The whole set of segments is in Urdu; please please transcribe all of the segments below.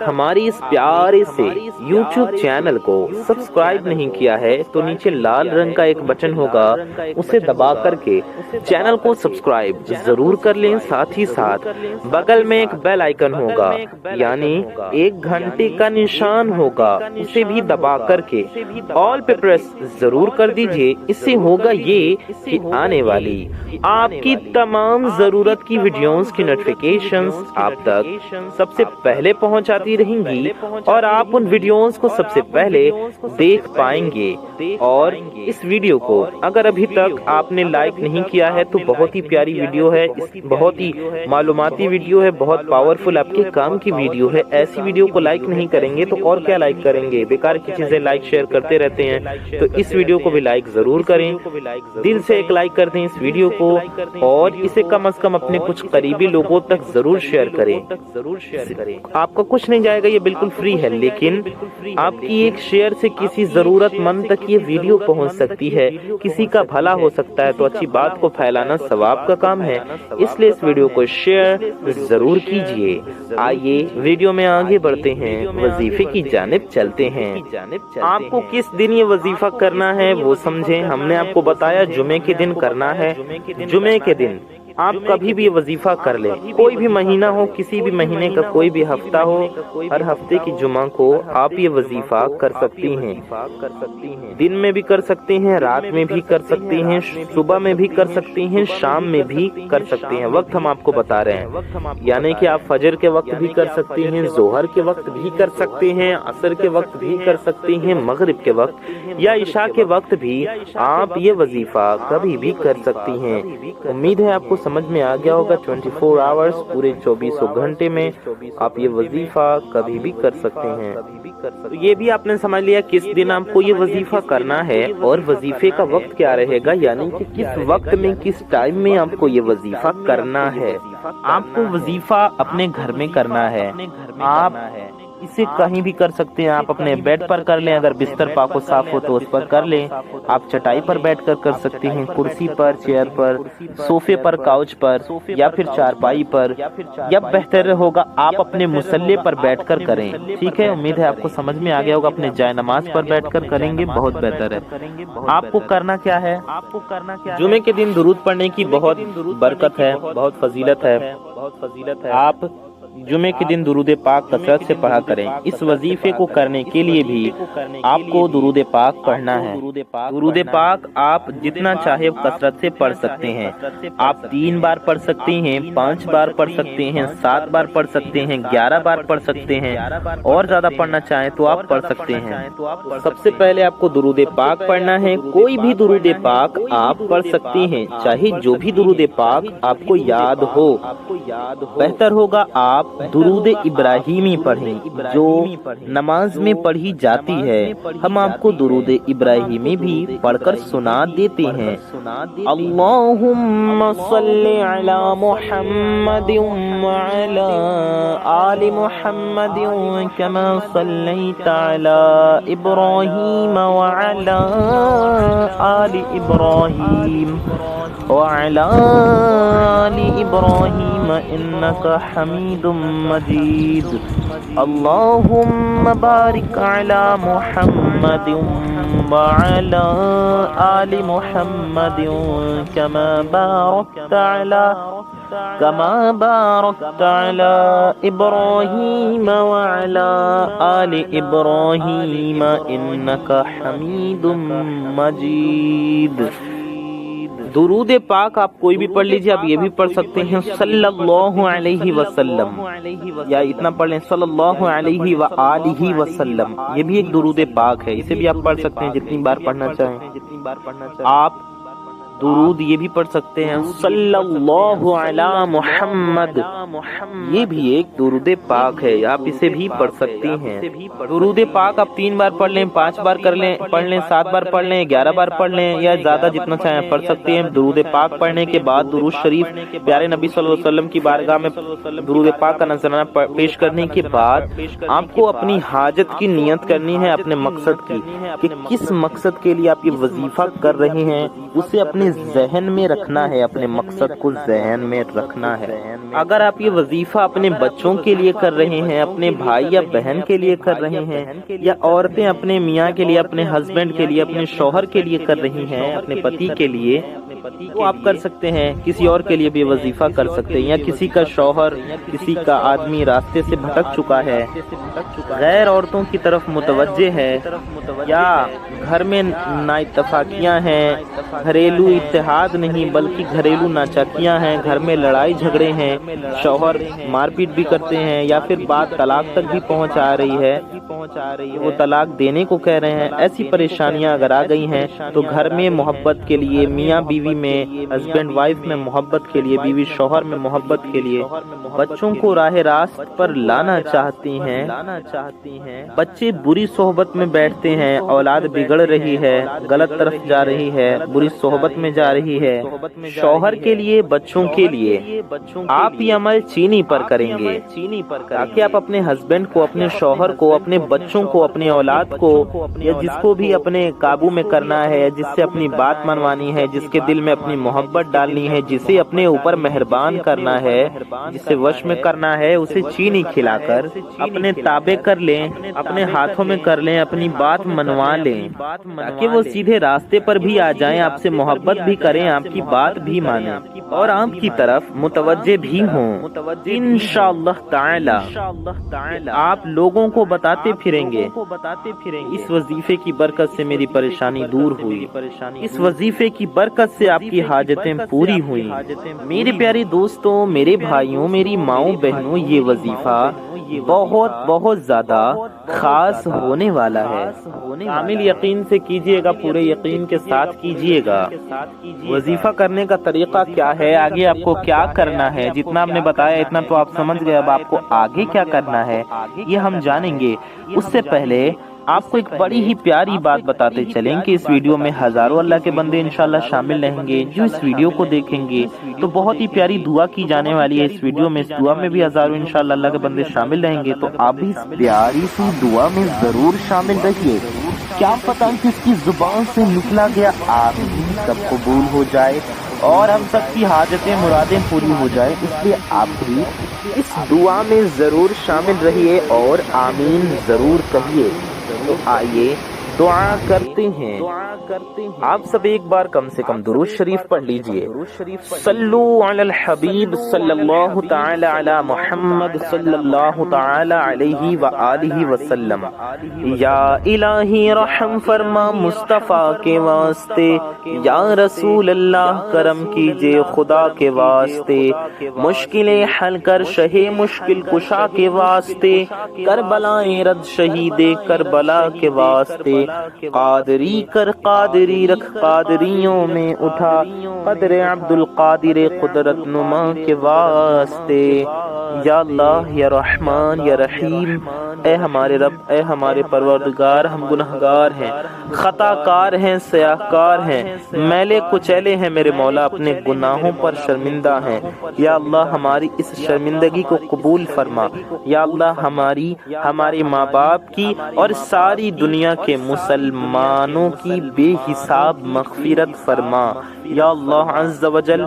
ہماری اس پیارے سے YouTube چینل کو سبسکرائب نہیں کیا ہے تو نیچے لال رنگ کا ایک بٹن ہوگا، اسے دبا کر کے چینل کو سبسکرائب ضرور کر لیں۔ ساتھ ہی ساتھ بغل میں ایک بیل آئیکن ہوگا، یعنی 1 گھنٹے کا نشان ہوگا، اسے بھی دبا کر کے آل پہ پریس ضرور کر دیجئے۔ اس سے ہوگا یہ کہ آنے والی آپ کی تمام ضرورت کی ویڈیوز کی نوٹیفیکیشنز آپ تک سب سے پہلے پہنچاتی رہیں گی اور آپ ان ویڈیوز کو سب سے پہلے دیکھ پائیں گے۔ اور اس ویڈیو کو اگر ابھی تک آپ نے لائک نہیں کیا ہے تو بہت ہی پیاری ویڈیو ہے، بہت ہی معلوماتی ویڈیو ہے، بہت پاورفل آپ کے کام کی ویڈیو ہے۔ ایسی ویڈیو کو لائک نہیں کریں گے تو اور کیا لائک کریں گے؟ بیکار کی چیزیں لائک شیئر کرتے رہتے ہیں، تو اس ویڈیو کو بھی لائک ضرور کریں، دل سے ایک لائک کر دیں اس ویڈیو کو، اور اسے کم از کم اپنے کچھ قریبی لوگوں تک ضرور شیئر کریں۔ آپ کا کچھ نہیں جائے گا، یہ بالکل فری ہے، لیکن آپ کی ایک شیئر سے کسی ضرورت مند تک یہ ویڈیو پہنچ سکتی ہے، کسی کا بھلا ہو سکتا ہے، تو اچھی بات کو پھیلانا ثواب کا کام ہے، اس لیے اس ویڈیو کو شیئر ضرور کیجئے۔ آئیے ویڈیو میں آگے بڑھتے ہیں، وظیفے کی جانب چلتے ہیں۔ آپ کو کس دن یہ وظیفہ کرنا ہے وہ سمجھیں۔ ہم نے آپ کو بتایا جمعے کے دن کرنا ہے۔ جمعے کے دن آپ کبھی بھی یہ وظیفہ کر لیں، کوئی بھی مہینہ ہو، کسی بھی مہینے کا کوئی بھی ہفتہ ہو، ہر ہفتے کی جمعہ کو آپ یہ وظیفہ کر سکتی ہیں۔ دن میں بھی کر سکتے ہیں، رات میں بھی کر سکتے ہیں، صبح میں بھی کر سکتے ہیں، شام میں بھی کر سکتے ہیں۔ وقت ہم آپ کو بتا رہے ہیں، یعنی کہ آپ فجر کے وقت بھی کر سکتے ہیں، ظہر کے وقت بھی کر سکتے ہیں، عصر کے وقت بھی کر سکتے ہیں، مغرب کے وقت یا عشاء کے وقت بھی آپ یہ وظیفہ کبھی بھی کر سکتی ہیں۔ امید ہے آپ کو سمجھ میں آ گیا ہوگا۔ 24 آورز پورے 24 گھنٹے میں آپ یہ وظیفہ کبھی بھی کر سکتے ہیں۔ تو یہ بھی آپ نے سمجھ لیا کس دن آپ کو یہ وظیفہ کرنا ہے اور وظیفے کا وقت کیا رہے گا، یعنی کہ کس وقت میں، کس ٹائم میں آپ کو یہ وظیفہ کرنا ہے۔ آپ کو وظیفہ اپنے گھر میں کرنا ہے، آپ اسے کہیں بھی کر سکتے ہیں۔ آپ اپنے بیڈ پر کر لیں، اگر بستر پاک و صاف ہو تو اس پر کر لیں۔ آپ چٹائی پر بیٹھ کر کر سکتے ہیں، کرسی پر، چیئر پر، صوفے پر، کاؤچ پر، یا پھر چارپائی پر، یا بہتر ہوگا آپ اپنے مصلی پر بیٹھ کر کریں۔ ٹھیک ہے، امید ہے آپ کو سمجھ میں آ گیا ہوگا۔ اپنے جائے نماز پر بیٹھ کر کریں گے، بہت بہتر ہے۔ آپ کو کرنا کیا ہے؟ جمعے کے دن درود پڑھنے کی بہت برکت ہے، بہت فضیلت ہے۔ آپ جمعے کے دن درود پاک کثرت سے پڑھا کریں۔ اس وظیفے کو کرنے کے لیے بھی آپ کو درود پاک پڑھنا ہے۔ درود پاک آپ جتنا چاہے کثرت سے پڑھ سکتے ہیں۔ آپ 3 بار پڑھ سکتے ہیں، 5 بار پڑھ سکتے ہیں، 7 بار پڑھ سکتے ہیں، 11 بار پڑھ سکتے ہیں، اور زیادہ پڑھنا چاہیں تو آپ پڑھ سکتے ہیں۔ سب سے پہلے آپ کو درود پاک پڑھنا ہے۔ کوئی بھی درود پاک آپ پڑھ سکتے ہیں، چاہے جو بھی درود پاک آپ کو یاد ہو۔ بہتر ہوگا آپ درود ابراہیمی پڑھیں جو نماز میں پڑھی جاتی ہے۔ ہم آپ کو درود ابراہیمی بھی پڑھ کر سنا دیتے ہیں۔ اللہم صلی علی محمد وعلی آل محمد کما صلیت علی ابراہیم وعلی آل ابراہیم وعلی آل ابراہیم انک حمید مجید۔ اللہم بارک علی محمد وعلی آل محمد کما بارکت علی ابراہیم وعلی آل ابراہیم انک حمید مجید۔ درود پاک آپ کوئی بھی پڑھ لیجئے، آپ یہ بھی پڑھ سکتے ہیں صلی اللہ علیہ وسلم، یا اتنا پڑھ لیں صلی اللہ علیہ وآلہ وسلم، یہ بھی ایک درود پاک ہے، اسے بھی آپ پڑھ سکتے ہیں جتنی بار پڑھنا چاہیں۔ آپ درود یہ بھی پڑھ سکتے ہیں صلی اللہ علی محمد، یہ بھی ایک درود پاک ہے، آپ اسے بھی پڑھ سکتے ہیں۔ درود پاک آپ 3 بار پڑھ لیں، 5 بار پڑھ لیں، 7 بار پڑھ لیں، 11 بار پڑھ لیں، یا زیادہ جتنا چاہیں پڑھ سکتے ہیں۔ درود پاک پڑھنے کے بعد درود شریف پیارے نبی صلی اللہ علیہ وسلم کی بارگاہ میں درود پاک کا نذرانہ پیش کرنے کے بعد آپ کو اپنی حاجت کی نیت کرنی ہے، اپنے مقصد کی، کہ کس مقصد کے لیے آپ یہ وظیفہ کر رہے ہیں، اسے اپنے ذہن میں رکھنا ہے، اپنے مقصد کو ذہن میں رکھنا ہے۔ اگر آپ یہ وظیفہ اپنے بچوں کے لیے کر رہے ہیں، اپنے بھائی یا بہن کے لیے کر رہے ہیں، یا عورتیں اپنے میاں کے لیے، اپنے ہسبینڈ کے لیے، اپنے شوہر کے لیے کر رہی ہیں، اپنے پتی کے لیے، تو آپ کر سکتے ہیں۔ کسی اور کے لیے بھی وظیفہ کر سکتے ہیں، یا کسی کا شوہر، کسی کا آدمی راستے سے بھٹک چکا ہے، غیر عورتوں کی طرف متوجہ ہے، یا گھر میں نااتفاقیاں ہیں، گھریلو اتحاد نہیں بلکہ گھریلو ناچاکیاں ہیں، گھر میں لڑائی جھگڑے ہیں، شوہر مار پیٹ بھی کرتے ہیں، یا پھر بات طلاق تک بھی پہنچ آ رہی ہے، وہ طلاق دینے کو کہہ رہے ہیں، ایسی پریشانیاں اگر آ گئی ہیں تو گھر میں محبت کے لیے، میاں بیوی میں، ہسبینڈ وائف میں محبت کے لیے، بیوی شوہر میں محبت کے لیے، بچوں کو راہ راست پر لانا چاہتی ہیں۔ بچے بری صحبت میں بیٹھتے ہیں، اولاد بگڑ رہی ہے، غلط طرف جا رہی ہے، بری صحبت میں جا رہی ہے۔ شوہر کے لیے، بچوں کے لیے آپ یہ عمل چینی پر کریں گے، تاکہ آپ اپنے ہسبینڈ کو، اپنے شوہر کو، اپنے بچوں کو، اپنی اولاد کو، یا جس کو بھی اپنے قابو میں کرنا ہے، جس سے اپنی بات منوانی ہے، جس کے دل میں اپنی محبت ڈالنی ہے، جسے اپنے اوپر مہربان کرنا ہے، جسے وش میں کرنا ہے، اسے چینی کھلا کر اپنے تابع کر لیں، اپنے ہاتھوں میں کر لیں، اپنی بات منوا لیں، تاکہ وہ سیدھے راستے پر بھی آ جائیں، آپ سے محبت بھی کریں، آپ کی بات بھی مانیں، اور آپ کی طرف متوجہ بھی ہوں۔ انشاءاللہ تعالی آپ لوگوں کو بتاتے پھریں گے، اس وظیفے کی برکت سے میری پریشانی دور ہوئی، اس وظیفے کی برکت سے آپ کی حاجتیں پوری ہوئی۔ میرے پیارے دوستوں، میرے بھائیوں، میری ماؤں بہنوں، یہ وظیفہ بہت بہت زیادہ خاص ہونے والا ہے۔ کامل یقین سے کیجئے گا، پورے یقین کے ساتھ کیجئے گا۔ وظیفہ کرنے کا طریقہ کیا ہے، آگے آپ کو کیا کرنا ہے، جتنا ہم نے بتایا اتنا تو آپ سمجھ گئے، اب آپ کو آگے کیا کرنا ہے یہ ہم جانیں گے۔ اس سے پہلے آپ کو ایک بڑی ہی پیاری بات بتاتے چلیں کہ اس ویڈیو میں ہزاروں اللہ کے بندے انشاءاللہ شامل رہیں گے، جو اس ویڈیو کو دیکھیں گے تو بہت ہی پیاری دعا کی جانے والی ہے اس ویڈیو میں۔ اس دعا میں بھی ہزاروں انشاءاللہ اللہ کے بندے شامل رہیں گے، تو آپ بھی اس پیاری سی دعا میں ضرور شامل رہیے۔ کیا پتہ کس کی زبان سے نکلا گیا آمین سب قبول ہو جائے اور ہم سب کی حاجتیں مرادیں پوری ہو جائے، اس لیے آپ بھی اس دعا میں ضرور شامل رہیے اور آمین ضرور کہیے۔ تو آئیے دعا کرتے ہیں۔ آپ سب ایک بار کم سے کم درود شریف پڑھ لیجئے۔ صلو علی الحبیب صلی اللہ تعالی علی محمد صلی اللہ تعالی علیہ وآلہ وسلم۔ یا الہی رحم فرما مصطفیٰ کے واسطے، یا رسول اللہ کرم کیجئے خدا کے واسطے، مشکلیں حل کر شہ مشکل کشا کے واسطے، کربلائیں رد شہید کربلا کے واسطے، قادری کر قادری رکھ قادریوں میں اٹھا، قدر عبد القادر قدرت نما کے واسطے۔ یا اللہ، یا رحمان، یا رحیم، اے ہمارے رب، اے ہمارے پروردگار، ہم گنہگار ہیں، خطا کار ہیں، سیاہ کار ہیں، میلے کچیلے ہیں میرے مولا، اپنے گناہوں پر شرمندہ ہیں۔ یا اللہ ہماری اس شرمندگی کو قبول فرما۔ یا اللہ ہمارے ماں باپ کی اور ساری دنیا کے مسلمانوں کی بے حساب مغفرت فرما۔ یا اللہ عز و جل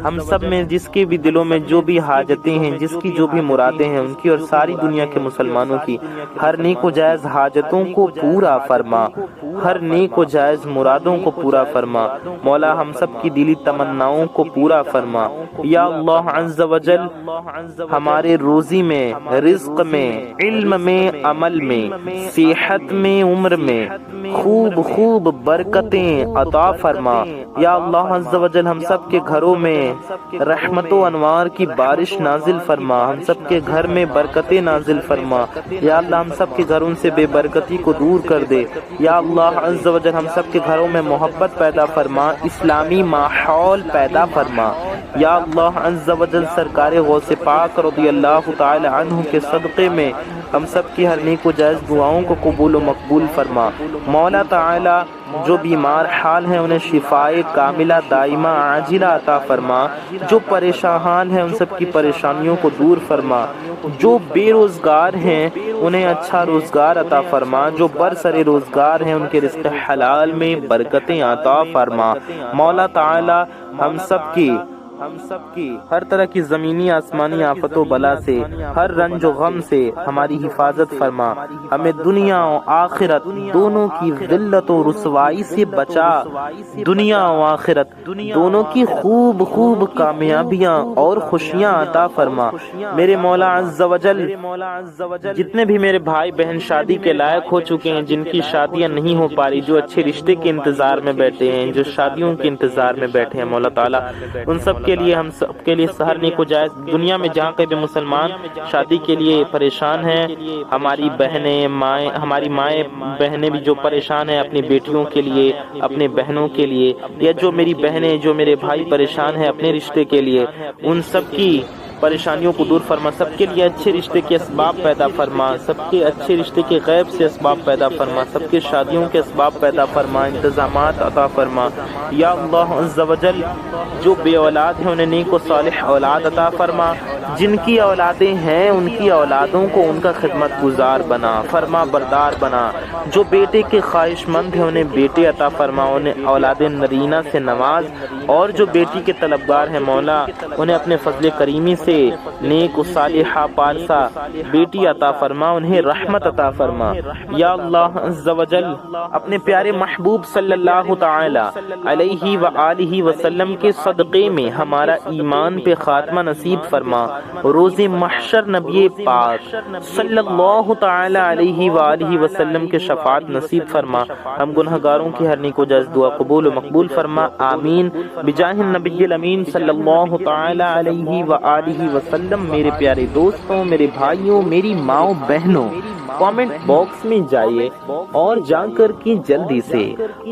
ہم سب میں جس کے بھی دلوں میں جو بھی حاجتیں ہیں، جس کی جو بھی مرادیں ہیں، ان کی اور ساری دنیا کے مسلمانوں کی ہر نیک و جائز حاجتوں کو پورا فرما، ہر نیک و جائز مرادوں کو پورا فرما۔ مولا ہم سب کی دلی تمناؤں کو پورا فرما۔ یا اللہ عز و جل ہمارے روزی میں، رزق میں، علم میں، عمل میں، صحت میں، عمر میں خوب برکتیں عطا فرما۔ یا اللہ عز و جل ہم سب کے گھروں میں رحمت و انوار کی بارش نازل فرما، ہم سب کے گھر میں برکتیں نازل فرما۔ یا اللہ ہم سب کے گھروں سے بے برکتی کو دور کر دے۔ یا اللہ عز و جل ہم سب کے گھروں میں محبت پیدا فرما، اسلامی ماحول پیدا فرما۔ یا اللہ عز و جل سرکار غوث پاک رضی اللہ تعالی عنہ کے صدقے میں ہم سب کی ہر نیک و جائز دعاؤں کو قبول و مقبول فرما۔ مولا تعالی جو بیمار حال ہیں انہیں شفائے کاملہ دائمہ عاجلہ عطا فرما، جو پریشان ہیں ان سب کی پریشانیوں کو دور فرما، جو بے روزگار ہیں انہیں اچھا روزگار عطا فرما، جو برسر روزگار ہیں ان کے رزق حلال میں برکتیں عطا فرما۔ مولا تعالی ہم سب کی ہر طرح کی زمینی آسمانی آفت و بلا سے، ہر رنج و غم سے ہماری حفاظت فرما، ہمیں دنیا و آخرت دونوں کی ذلت و رسوائی سے بچا، دنیا و آخرت دونوں کی خوب کامیابیاں اور خوشیاں عطا فرما۔ میرے مولا عز و جل جتنے بھی میرے بھائی بہن شادی کے لائق ہو چکے ہیں، جن کی شادیاں نہیں ہو پا رہی، جو اچھے رشتے کے انتظار میں بیٹھے ہیں، جو شادیوں کے انتظار میں بیٹھے ہیں، مولا تعالیٰ ان سب کے لیے ہم سب کے لیے سحر نیک و جائز، دنیا میں جہاں کہیں بھی مسلمان شادی کے لیے پریشان ہیں، ہماری بہنیں مائیں، ہماری مائیں بہنیں بھی جو پریشان ہیں اپنی بیٹیوں کے لیے، اپنے بہنوں کے لیے، یا جو میری بہنیں جو میرے بھائی پریشان ہیں اپنے رشتے کے لیے، ان سب کی پریشانیوں کو دور فرما، سب کے لیے اچھے رشتے کے اسباب پیدا فرما، سب کے اچھے رشتے کے غیب سے اسباب پیدا فرما، سب کے شادیوں کے اسباب پیدا فرما، انتظامات عطا فرما۔ یا اللہ عز و جل جو بے اولاد ہیں انہیں نیک و صالح اولاد عطا فرما، جن کی اولادیں ہیں ان کی اولادوں کو ان کا خدمت گزار بنا، فرما بردار بنا، جو بیٹے کے خواہش مند ہیں انہیں بیٹے عطا فرما، انہیں اولاد نرینہ سے نواز، اور جو بیٹی کے طلبگار ہیں مولا انہیں اپنے فضل کریمی سے نیک و صالحہ پارسا بیٹی عطا فرما، انہیں رحمت عطا فرما۔ یا اللہ عز و جل اپنے پیارے محبوب صلی اللہ تعالی علیہ وآلہ وسلم کے صدقے میں ہمارا ایمان پہ خاتمہ نصیب فرما، روز محشر نبی پاک صلی اللہ تعالی علیہ وآلہ وسلم کے شفاعت نصیب فرما، ہم گنہگاروں کی ہر نیک و جائز دعا قبول و مقبول فرما، آمین بجاہ النبی الامین صلی اللہ تعالی علیہ وآلہ وسلم۔ میرے پیارے دوستوں، میرے بھائیوں، میری ماؤں بہنوں، کامنٹ باکس میں جائیے اور جا کر کے جلدی سے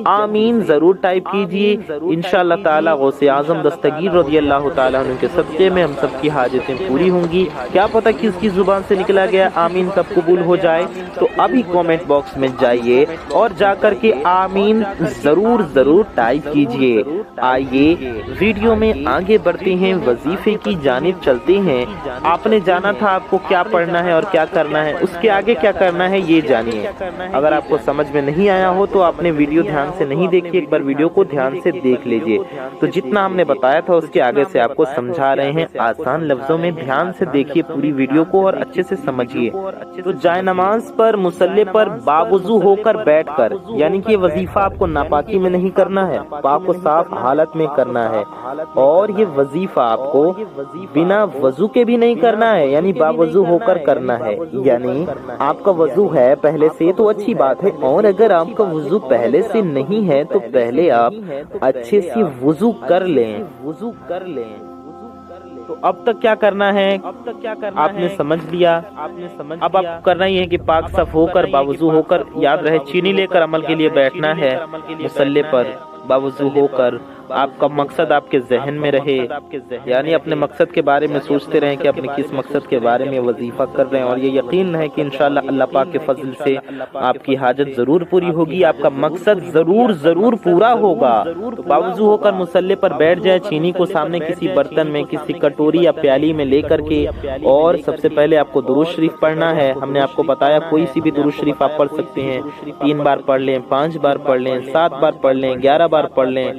آمین ضرور ٹائپ کیجئے، انشاءاللہ تعالی غوث اعظم دستگیر رضی اللہ تعالیٰ عنہ کے صدقے میں ہم سب کی حاجتیں پوری ہوں گی۔ کیا پتہ کس کی زبان سے نکلا گیا آمین کب قبول ہو جائے، تو ابھی کامنٹ باکس میں جائیے اور جا کر کے آمین ضرور ٹائپ کیجئے۔ آئیے ویڈیو میں آگے بڑھتے ہیں، وظیفے کی جانب چلتے ہیں۔ آپ نے جانا تھا آپ کو کیا پڑھنا ہے اور کیا کرنا ہے، اس کے آگے کیا کرنا ہے یہ جانیے۔ اگر آپ کو سمجھ میں نہیں آیا ہو تو آپ نے ویڈیو دھیان سے نہیں دیکھی، ایک بار ویڈیو کو دھیان سے دیکھ لیجئے، تو جتنا ہم نے بتایا تھا اس کے آگے سے آپ کو سمجھا رہے ہیں آسان لفظوں میں، دھیان سے دیکھیے پوری ویڈیو کو اور اچھے سے سمجھیے۔ تو جائے نماز پر مصلی پر باوضو ہو کر بیٹھ کر، یعنی کہ وظیفہ آپ کو ناپاکی میں نہیں کرنا ہے، پاک و صاف حالت میں کرنا ہے، اور یہ وظیفہ آپ کو بنا وضو کے بھی نہیں کرنا ہے، یعنی باوضو ہو کر کرنا ہے، یعنی آپ کا وضو ہے پہلے سے تو اچھی بات ہے، اور اگر آپ کا وضو پہلے سے نہیں ہے تو پہلے آپ اچھے سے وضو کر لیں۔ تو اب تک کیا کرنا ہے آپ نے سمجھ لیا، اب آپ کرنا یہ ہے کہ پاک صاف ہو کر باوضو ہو کر، یاد رہے چینی لے کر عمل کے لیے بیٹھنا ہے مصلی پر باوضو ہو کر۔ آپ کا مقصد آپ کے ذہن میں رہے، یعنی اپنے مقصد کے بارے میں سوچتے رہیں کہ اپنے کس مقصد کے بارے میں وظیفہ کر رہے ہیں، اور یہ یقین ہے کہ انشاءاللہ اللہ پاک کے فضل سے آپ کی حاجت ضرور پوری ہوگی، آپ کا مقصد ضرور پورا ہوگا۔ تو باوضو ہو کر مصلی پر بیٹھ جائے، چینی کو سامنے کسی برتن میں، کسی کٹوری یا پیالی میں لے کر کے، اور سب سے پہلے آپ کو درود شریف پڑھنا ہے۔ ہم نے آپ کو بتایا کوئی سی بھی درود شریف آپ پڑھ سکتے ہیں، 3 بار پڑھ لیں، 5 بار پڑھ لیں، 7 بار پڑھ لیں، 11 بار پڑھ لیں،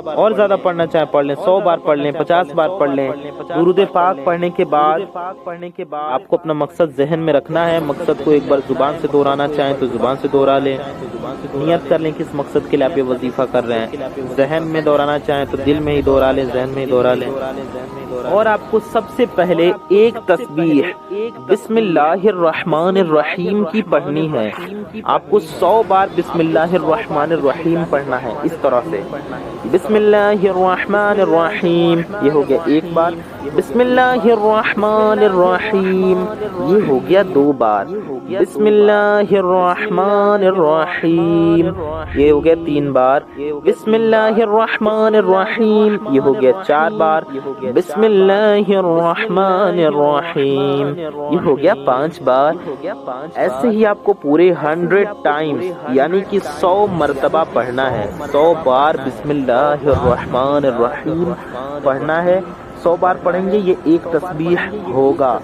اور زیادہ پڑھنا چاہیں پڑھ لیں، 100 بار پڑھ لیں، 50 بار پڑھ لیں۔ درود پاک پڑھنے کے بعد آپ کو اپنا مقصد ذہن میں رکھنا ہے، مقصد کو ایک بار زبان سے دہرانا چاہیں تو زبان سے دہرا لیں، نیت کر لیں کس مقصد کے لیے آپ یہ وظیفہ کر رہے ہیں، ذہن میں دہرانا چاہیں تو دل میں ہی دہرا لیں، ذہن میں ہی دہرا لیں۔ اور آپ کو سب سے پہلے ایک تسبیح بسم اللہ الرحمن الرحیم کی پڑھنی ہے، آپ کو 100 بار بسم اللہ الرحمن الرحیم پڑھنا ہے، اس طرح سے بسم اللہ الرحمن الرحیم، یہ ہو گیا ایک بار۔ بسم اللہ الرحمن الرحیم یہ ہو گیا 2 بار. بسم اللہ الرحمن الرحیم یہ ہو گیا 3 بار. بسم اللہ الرحمن الرحیم یہ ہو گیا 4 بار. بسم اللہ الرحمن الرحیم یہ ہو گیا 5 بار. ایسے ہی آپ کو پورے 100 ٹائمز یعنی کہ 100 مرتبہ پڑھنا ہے. 100 بار بسم اللہ الرحمن الرحیم پڑھنا ہے. 100 بار پڑھیں گے یہ ایک تسبیح ہوگا.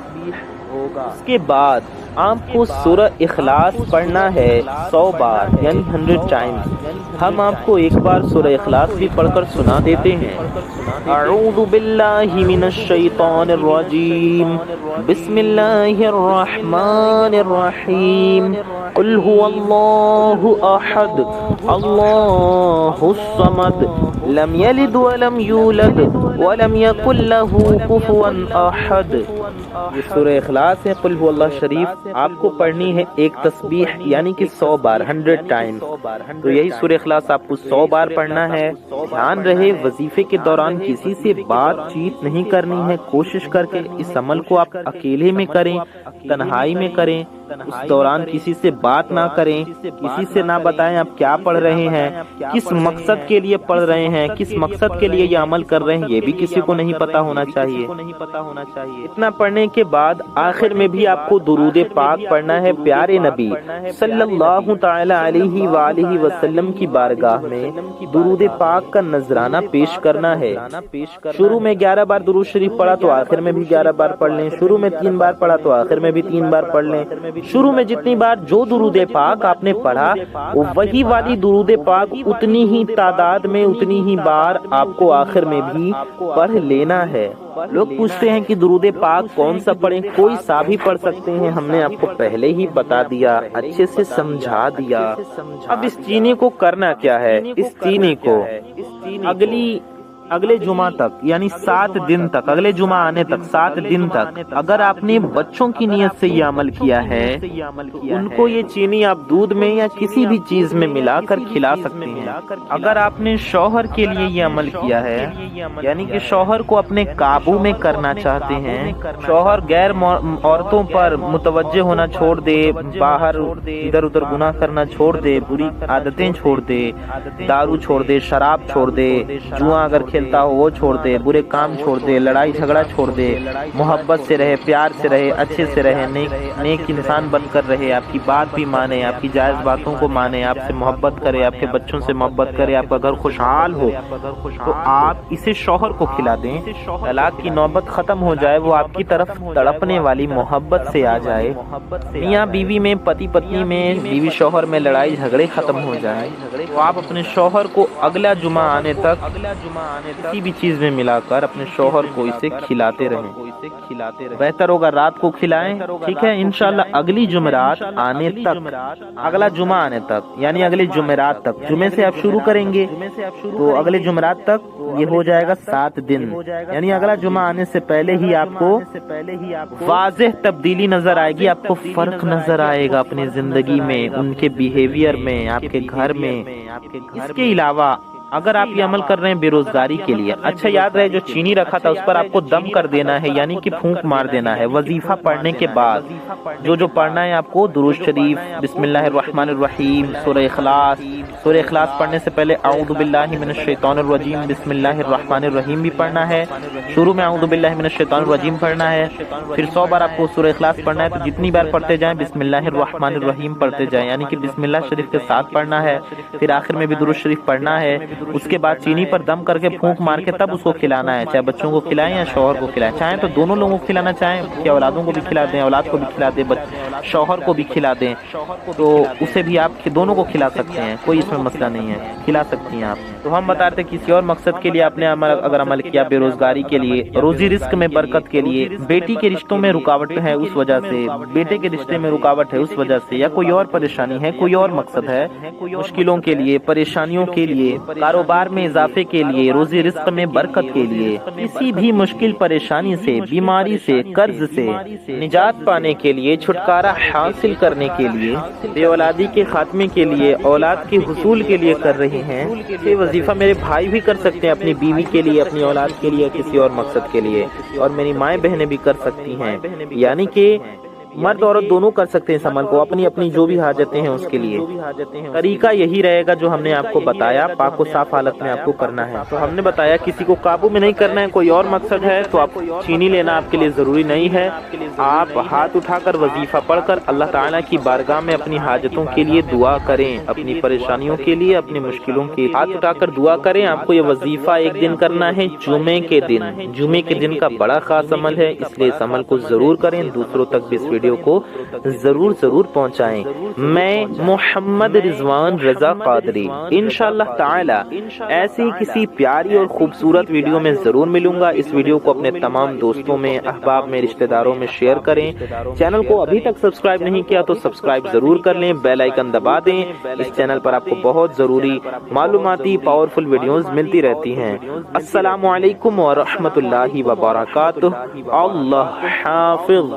اس کے بعد آپ کو سورہ اخلاص پڑھنا ہے 100 بار یعنی 100 ٹائمز. ہم آپ کو ایک بار سورہ اخلاص بھی پڑھ کر سنا دیتے ہیں. اعوذ باللہ من الشیطان الرجیم بسم اللہ الرحمن الرحیم قل هو اللہ احد اللہ الصمد لم یلد ولم یولد ولم یکن له کفوا احد. یہ سورہ اخلاص ہے. قل هو اللہ شریف آپ کو پڑھنی ہے ایک تسبیح یعنی کہ 100 بار 100 ٹائم. تو یہی سورہ اخلاص آپ کو 100 بار پڑھنا ہے. دھیان رہے وظیفے کے دوران کسی سے بات چیت نہیں کرنی ہے. کوشش کر کے اس عمل کو آپ اکیلے میں کریں, تنہائی میں کریں. اس دوران کسی سے بات نہ کریں, کسی سے نہ بتائیں آپ کیا پڑھ رہے ہیں, کس مقصد کے لیے پڑھ رہے ہیں, کس مقصد کے لیے یہ عمل کر رہے ہیں, یہ بھی کسی کو نہیں پتا ہونا چاہیے. اتنا پڑھنے کے بعد آخر میں بھی آپ کو درود پاک پڑھنا ہے پیارے نبی صلی اللہ تعالی علیہ وآلہ وسلم کی بارگاہ میں درود پاک کا نذرانہ پیش کرنا ہے. شروع میں 11 بار درود شریف پڑھا تو آخر میں بھی 11 بار پڑھ لیں. شروع میں 3 بار پڑھا تو آخر میں بھی 3 بار پڑھ لیں. شروع میں جتنی بار جو درود پاک آپ نے پڑھا وہی والی درود پاک اتنی ہی تعداد میں اتنی ہی بار آپ کو آخر میں بھی پڑھ لینا ہے. لوگ پوچھتے ہیں کہ درود پاک کون سا پڑھیں. کوئی سا بھی پڑھ سکتے ہیں. ہم نے آپ کو پہلے ہی بتا دیا, اچھے سے سمجھا دیا. اب اس چینی کو کرنا کیا ہے. اس چینی کو اگلے جمعہ تک یعنی 7 دن تک, اگلے جمعہ آنے تک 7 دن تک اگر آپ نے بچوں کی نیت سے یہ عمل کیا ہے ان کو یہ چینی آپ دودھ میں یا کسی بھی چیز میں ملا کر کھلا سکتے ہیں. اگر آپ نے شوہر کے لیے یہ عمل کیا ہے یعنی کہ شوہر کو اپنے قابو میں کرنا چاہتے ہیں, شوہر غیر عورتوں پر متوجہ ہونا چھوڑ دے, باہر ادھر ادھر گناہ کرنا چھوڑ دے, بری عادتیں چھوڑ دے, دارو چھوڑ دے, شراب چھوڑ دے, جوا اگر کھیلتا ہو وہ چھوڑ دے, برے کام چھوڑ دے, لڑائی جھگڑا چھوڑ دے, محبت سے رہے, پیار سے رہے, اچھے سے رہے, نیک انسان بن کر رہے, آپ کی بات بھی مانے, آپ کی جائز باتوں کو مانے, آپ سے محبت کرے, آپ کے بچوں سے محبت کرے, آپ کا گھر خوشحال ہو, تو آپ اسے شوہر کو کھلا دیں. طلاق کی نوبت ختم ہو جائے, وہ آپ کی طرف تڑپنے والی محبت سے آ جائے. میاں بیوی میں, پتی پتنی میں, بیوی شوہر میں لڑائی جھگڑے ختم ہو جائیں, تو آپ اپنے شوہر کو اگلا جمعہ آنے تک کسی بھی چیز میں ملا کر اپنے شوہر کو اسے کھلاتے رہیں. بہتر ہوگا رات کو کھلائیں. ٹھیک ہے, انشاءاللہ اگلی جمعرات آنے تک, اگلا جمعہ آنے تک یعنی اگلے جمعرات تک, جمعے سے آپ شروع کریں گے تو اگلے جمعرات تک یہ ہو جائے گا 7 دن, یعنی اگلا جمعہ آنے سے پہلے ہی آپ کو واضح تبدیلی نظر آئے گی, آپ کو فرق نظر آئے گا اپنی زندگی میں, ان کے بیہیویئر میں, آپ کے گھر میں. اس کے علاوہ اگر آپ یہ عمل کر رہے ہیں بے روزگاری کے لیے, اچھا یاد رہے جو چینی رکھا تھا اس پر آپ کو دم کر دینا ہے یعنی کہ پھونک مار دینا ہے. وظیفہ پڑھنے کے بعد جو پڑھنا ہے آپ کو درود شریف, بسم اللہ الرحمن الرحیم, سورہ اخلاص. سورہ اخلاص پڑھنے سے پہلے اعوذ باللہ من الشیطان الرجیم بسم اللہ الرحمن الرحیم بھی پڑھنا ہے. شروع میں اعوذ باللہ من الشیطان الرجیم پڑھنا ہے. پھر 100 بار آپ کو سورہ اخلاص پڑھنا ہے, تو جتنی بار پڑھتے جائیں بسم اللہ الرحمن الرحیم پڑھتے جائیں یعنی کہ بسم اللہ شریف کے ساتھ پڑھنا ہے. پھر آخر میں بھی درود شریف پڑھنا ہے. اس کے بعد چینی پر دم کر کے پھونک مار کے تب اس کو کھلانا ہے, چاہے بچوں کو کھلائیں یا شوہر کو کھلائیں. چاہیں تو دونوں لوگوں کو کھلانا, چاہیں کہ اولادوں کو بھی کھلا دیں, اولاد کو بھی کھلا دیں, شوہر کو بھی کھلا دیں, تو اسے بھی آپ دونوں کو کھلا سکتے ہیں, کوئی اس میں مسئلہ نہیں ہے, کھلا سکتی ہیں آپ. تو ہم بتا رہے تھے کسی اور مقصد کے لیے آپ نے اگر عمل کیا, بے روزگاری کے لیے, روزی رزق میں برکت کے لیے, بیٹی کے رشتوں میں رکاوٹ ہے اس وجہ سے, بیٹے کے رشتے میں رکاوٹ ہے اس وجہ سے, یا کوئی اور پریشانی ہے, کوئی اور مقصد ہے, مشکلوں کے لیے, پریشانیوں کے لیے, کاروبار میں اضافے کے لیے, روزی رزق میں برکت کے لیے, کسی بھی مشکل پریشانی سے, بیماری سے, قرض سے نجات پانے کے لیے, چھٹکارا حاصل کرنے کے لیے, بے اولادی کے خاتمے کے لیے, اولاد کے حصول کے لیے کر رہے ہیں, وظیفہ میرے بھائی بھی کر سکتے ہیں اپنی بیوی کے لیے، اپنی اولاد کے لیے، کسی اور مقصد کے لیے، اور میری مائیں بہنیں بھی کر سکتی ہیں، یعنی کہ مرد عورت دونوں کر سکتے ہیں اس عمل کو، اپنی اپنی جو بھی حاجتیں ہیں اس کے لیے۔ طریقہ یہی رہے گا جو ہم نے آپ کو بتایا، پاک و صاف حالت میں آپ کو کرنا ہے۔ تو ہم نے بتایا کسی کو قابو میں نہیں کرنا ہے، کوئی اور مقصد ہے تو آپ چینی لینا آپ کے لیے ضروری نہیں ہے، آپ ہاتھ اٹھا کر وظیفہ پڑھ کر اللہ تعالیٰ کی بارگاہ میں اپنی حاجتوں کے لیے دعا کریں، اپنی پریشانیوں کے لیے، اپنی مشکلوں کے ہاتھ اٹھا کر دعا کریں۔ آپ کو یہ وظیفہ ایک دن کرنا ہے، جمعے کے دن۔ جمعے کے دن کا بڑا خاص عمل ہے، اس لیے اس عمل کو ضرور کریں، دوسروں تک بھی اس ویڈیو کو ضرور پہنچائیں۔ میں محمد رضوان رضا قادری انشاءاللہ تعالی ایسی کسی پیاری اور خوبصورت ویڈیو میں ضرور ملوں گا۔ اس ویڈیو کو اپنے تمام دوستوں میں، احباب میں، رشتہ داروں میں شیئر کریں۔ چینل کو ابھی تک سبسکرائب نہیں کیا تو سبسکرائب ضرور کر لیں، بیل آئیکن دبا دیں۔ اس چینل پر آپ کو بہت ضروری معلوماتی پاورفل ویڈیوز ملتی رہتی ہیں۔ السلام علیکم ورحمۃ اللہ وبرکاتہ۔ اللہ حافظ۔